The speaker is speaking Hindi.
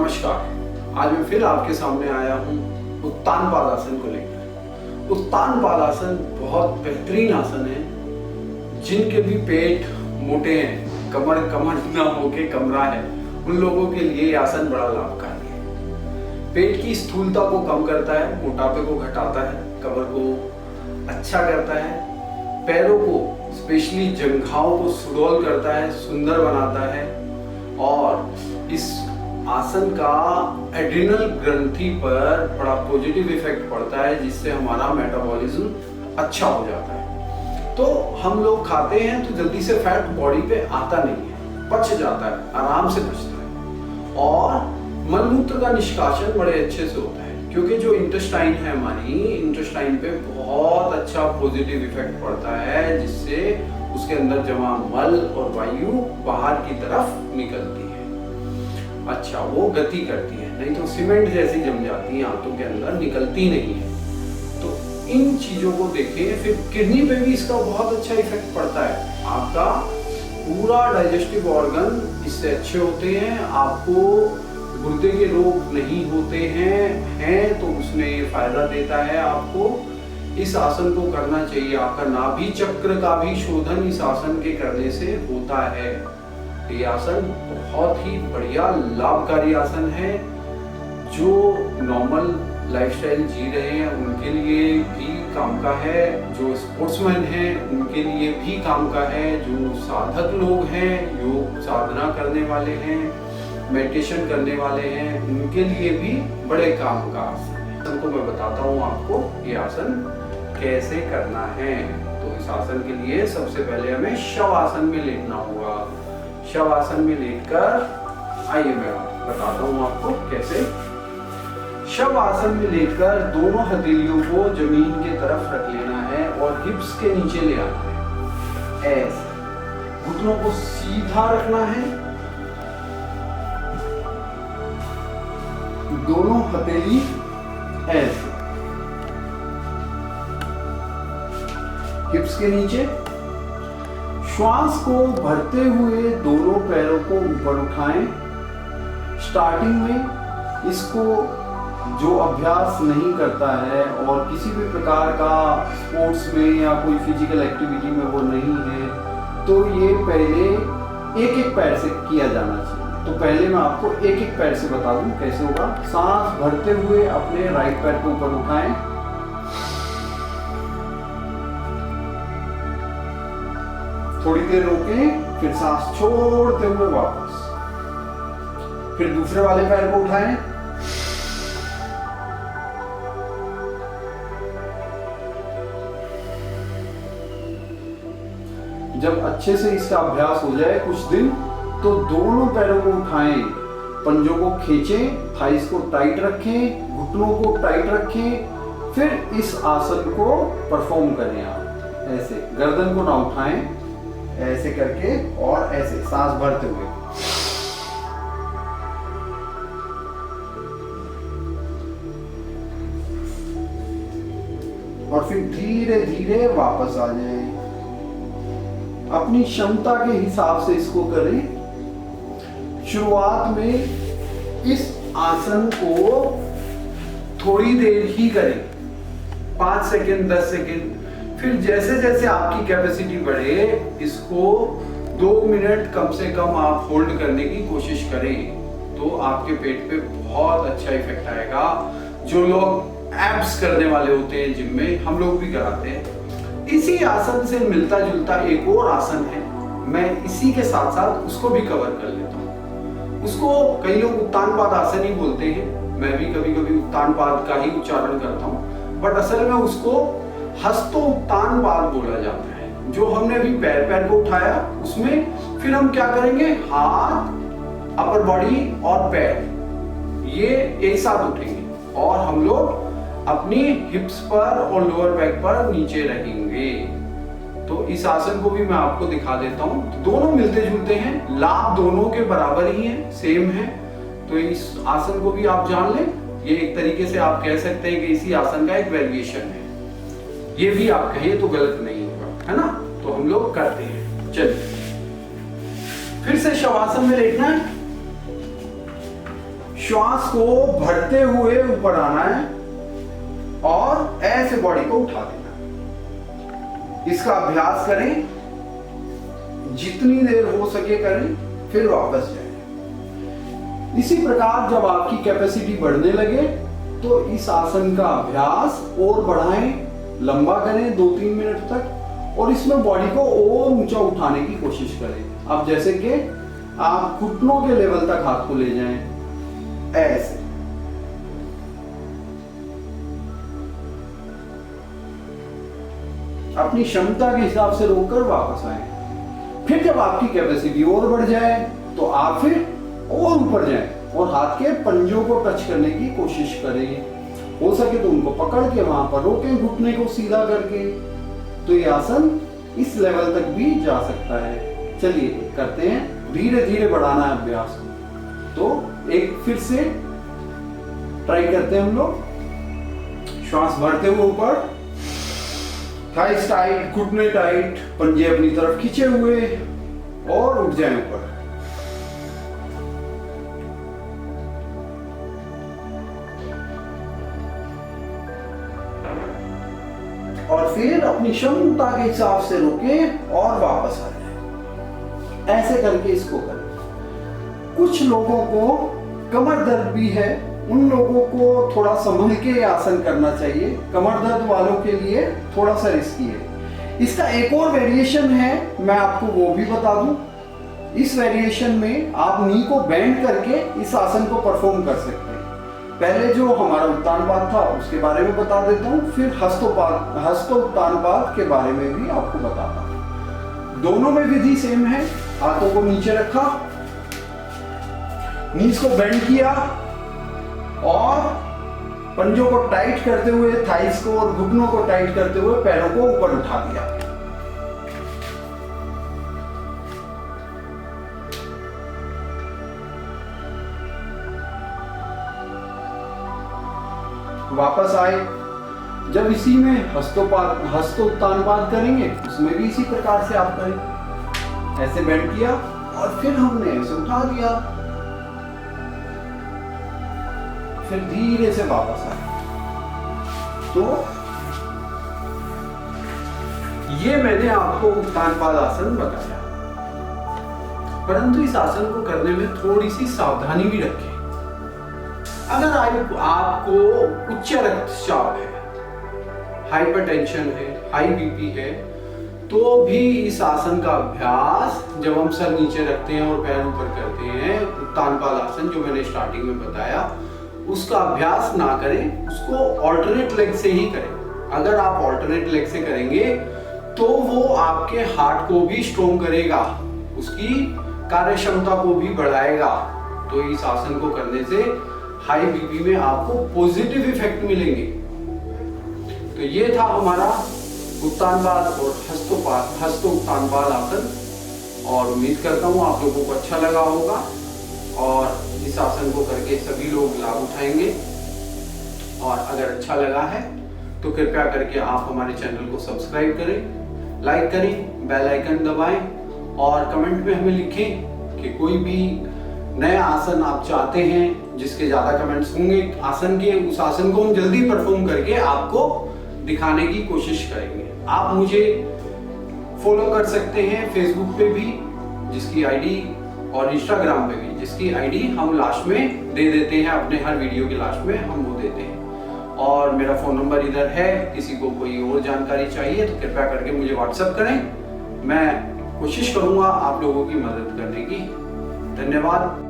नमस्कार। आज मैं फिर आपके सामने आया हूँ उत्तान पाद आसन को लेकर। उत्तान पाद आसन बहुत बेहतरीन आसन है। जिनके भी पेट मोटे हैं, कमर ना होके कमरा है, उन लोगों के लिए ये आसन बड़ा लाभकारी है। पेट की स्थूलता को कम करता है, मोटापे को घटाता है, कमर को अच्छा करता है, पैरों को स्पेशली जंघाओं को सुडौल करता है, सुंदर बनाता है और इस आसन का एड्रिनल ग्रंथि पर बड़ा पॉजिटिव इफेक्ट पड़ता है, जिससे हमारा मेटाबॉलिज्म अच्छा हो जाता है। तो हम लोग खाते हैं तो जल्दी से फैट बॉडी पे आता नहीं है, पच जाता है, आराम से पचता है और मलमूत्र का निष्कासन बड़े अच्छे से होता है, क्योंकि जो इंटेस्टाइन है हमारी, इंटेस्टाइन पे बहुत अच्छा पॉजिटिव इफेक्ट पड़ता है, जिससे उसके अंदर जमा मल और वायु बाहर की तरफ निकलती है। अच्छा, वो गति करती है, नहीं तो सीमेंट जैसी जम जाती है, आंतों के अंदर निकलती नहीं है। तो इन चीजों को देखें। फिर किडनी पे भी इसका बहुत अच्छा इफेक्ट पड़ता है। आपका पूरा डाइजेस्टिव ऑर्गन इससे अच्छे होते हैं, आपको गुर्दे के रोग नहीं होते हैं तो उसमें ये फायदा देता है। आपको इस आसन को करना चाहिए। आपका नाभि चक्र का भी शोधन इस आसन के करने से होता है। ये आसन बहुत ही बढ़िया लाभकारी आसन है। जो नॉर्मल लाइफस्टाइल जी रहे हैं उनके लिए भी काम का है, जो स्पोर्ट्समैन हैं उनके लिए भी काम का है, जो साधक लोग हैं, योग साधना करने वाले हैं, मेडिटेशन करने वाले हैं, उनके लिए भी बड़े काम का आसन है। तो मैं बताता हूँ आपको ये आसन कैसे करना है। तो इस आसन के लिए सबसे पहले हमें शव आसन में लेटना होगा। शव आसन में लेटकर आइए मैं बताता हूँ आपको कैसे। शव आसन में लेटकर दोनों हथेलियों को जमीन के तरफ रख लेना है और हिप्स के नीचे ले आना है। ऐसे घुटनों को सीधा रखना है। दोनों हथेली ऐसे हिप्स के नीचे। श्वास को भरते हुए दोनों पैरों को ऊपर उठाएं। स्टार्टिंग में इसको जो अभ्यास नहीं करता है और किसी भी प्रकार का स्पोर्ट्स में या कोई फिजिकल एक्टिविटी में वो नहीं है, तो ये पहले एक एक पैर से किया जाना चाहिए। तो पहले मैं आपको एक एक पैर से बता दूं कैसे होगा। सांस भरते हुए अपने राइट पैर को ऊपर उठाएं। थोड़ी देर रोकें, फिर सांस छोड़ते हुए वापस। फिर दूसरे वाले पैर को उठाएं। जब अच्छे से इसका अभ्यास हो जाए कुछ दिन, तो दोनों पैरों को उठाएं, पंजों को खींचें, थाइस को टाइट रखें, घुटनों को टाइट रखें। फिर इस आसन को परफॉर्म करें। आप ऐसे गर्दन को ना उठाएं, ऐसे करके और ऐसे सांस भरते हुए। और फिर धीरे धीरे वापस आ जाएं। अपनी क्षमता के हिसाब से इसको करें। शुरुआत में इस आसन को थोड़ी देर ही करें, 5 सेकेंड 10 सेकेंड। फिर जैसे जैसे आपकी कैपेसिटी बढ़े, इसको 2 मिनट कम से कम आप होल्ड करने की कोशिश करें, तो आपके पेट पे बहुत अच्छा इफेक्ट आएगा। जो लोग एब्स करने वाले होते हैं जिम में, हम लोग भी कराते हैं। इसी आसन से मिलता जुलता एक और आसन है, मैं इसी के साथ साथ उसको भी कवर कर लेता हूँ। उसको कई लोग उत्तान पाद आसन ही बोलते हैं, मैं भी कभी कभी उत्तान पाद का ही उच्चारण करता हूँ, बट असल में उसको हस्तोत्तान पाद बोला जाता है। जो हमने अभी पैर को उठाया, उसमें फिर हम क्या करेंगे, हाथ, अपर बॉडी और पैर ये एक साथ उठेंगे और हम लोग अपनी हिप्स पर और लोअर बैक पर नीचे रहेंगे। तो इस आसन को भी मैं आपको दिखा देता हूँ। तो दोनों मिलते जुलते हैं, लाभ दोनों के बराबर ही हैं, सेम है। तो इस आसन को भी आप जान लें। ये एक तरीके से आप कह सकते हैं कि इसी आसन का एक वेरिएशन है। ये भी आप कहें तो गलत नहीं होगा, है ना। तो हम लोग करते हैं। चलिए फिर से शवासन में लेटना है। श्वास को भरते हुए ऊपर आना है और ऐसे बॉडी को उठा देना। इसका अभ्यास करें, जितनी देर हो सके करें, फिर वापस जाएं। इसी प्रकार जब आपकी कैपेसिटी बढ़ने लगे तो इस आसन का अभ्यास और बढ़ाएं, लंबा करें 2-3 मिनट तक, और इसमें बॉडी को और ऊंचा उठाने की कोशिश करें। अब जैसे कि आप घुटनों के लेवल तक हाथ को ले जाएं, ऐसे। अपनी क्षमता के हिसाब से रोककर वापस आए। फिर जब आपकी कैपेसिटी और बढ़ जाए तो आप फिर और ऊपर जाएं और हाथ के पंजों को टच करने की कोशिश करें। हो सके तो उनको पकड़ के वहां पर रोकें, घुटने को सीधा करके। तो ये आसन इस लेवल तक भी जा सकता है। चलिए करते हैं, धीरे धीरे बढ़ाना है अभ्यास को। तो एक फिर से ट्राई करते हैं हम लोग। श्वास भरते हुए ऊपर, थाइस टाइट, घुटने टाइट, पंजे अपनी तरफ खींचे हुए और उठ जाएं ऊपर। और फिर अपनी क्षमता के हिसाब से रुकें और वापस आ जाएं। ऐसे करके इसको करें। कुछ लोगों को कमर दर्द भी है, उन लोगों को थोड़ा संभल के आसन करना चाहिए। कमर दर्द वालों के लिए थोड़ा सा रिस्की है। इसका एक और वेरिएशन है, मैं आपको वो भी बता दूं। इस वेरिएशन में आप नी को बेंड करके इस आसन को परफॉर्म कर सकते हैं। पहले जो हमारा उत्तानपाद था उसके बारे में बता देता हूँ, फिर हस्तोत्तानपाद के बारे में भी आपको बताता हूँ। दोनों में विधि सेम है। हाथों को नीचे रखा, नीज को बेंड किया और पंजों को टाइट करते हुए, थाइस को और घुटनों को टाइट करते हुए पैरों को ऊपर उठा दिया। वापस आए। जब इसी में हस्तोत्तानपाद करेंगे उसमें भी इसी प्रकार से आप करें। ऐसे बेंड किया और फिर हमने ऐसे उठा दिया, फिर धीरे से वापस आए। तो ये मैंने आपको उत्तानपाद आसन बताया, परंतु इस आसन को करने में थोड़ी सी सावधानी भी रखें। अगर आपको उच्च रक्तचाप है, हाइपरटेंशन है, हाई बीपी है, तो भी इस आसन का अभ्यास जब हम सर नीचे रखते हैं और पैर ऊपर करते हैं, उत्तानपाद आसन जो मैंने स्टार्टिंग में बताया, उसका अभ्यास ना करें, उसको ऑल्टरनेट लेग से ही करें। अगर आप ऑल्टरनेट लेग से करेंगे तो वो आपके हार्ट को भी स्ट्रॉन्ग करेगा, उसकी कार्य क्षमता को भी बढ़ाएगा। तो इस आसन को करने से हाई बीपी में आपको पॉजिटिव इफेक्ट मिलेंगे। तो ये था हमारा उत्तानपाद और हस्तोत्तानपाद आसन, और उम्मीद करता हूँ आप लोगों को अच्छा लगा होगा और इस आसन को करके सभी लोग लाभ उठाएंगे। और अगर अच्छा लगा है तो कृपया करके आप हमारे चैनल को सब्सक्राइब करें, लाइक करें, बेल आइकन दबाएं और कमेंट में हमें लिखें कि कोई भी नया आसन आप चाहते हैं जिसके ज़्यादा कमेंट्स होंगे आसन के, उस आसन को हम जल्दी परफॉर्म करके आपको दिखाने की कोशिश करेंगे। आप मुझे फॉलो कर सकते हैं फेसबुक पे भी, जिसकी आईडी, और इंस्टाग्राम पे भी, जिसकी आईडी हम लास्ट में दे देते हैं, अपने हर वीडियो के लास्ट में हम वो देते हैं। और मेरा फ़ोन नंबर इधर है, किसी को कोई और जानकारी चाहिए तो कृपया करके मुझे व्हाट्सएप करें। मैं कोशिश करूँगा आप लोगों की मदद करने की। धन्यवाद।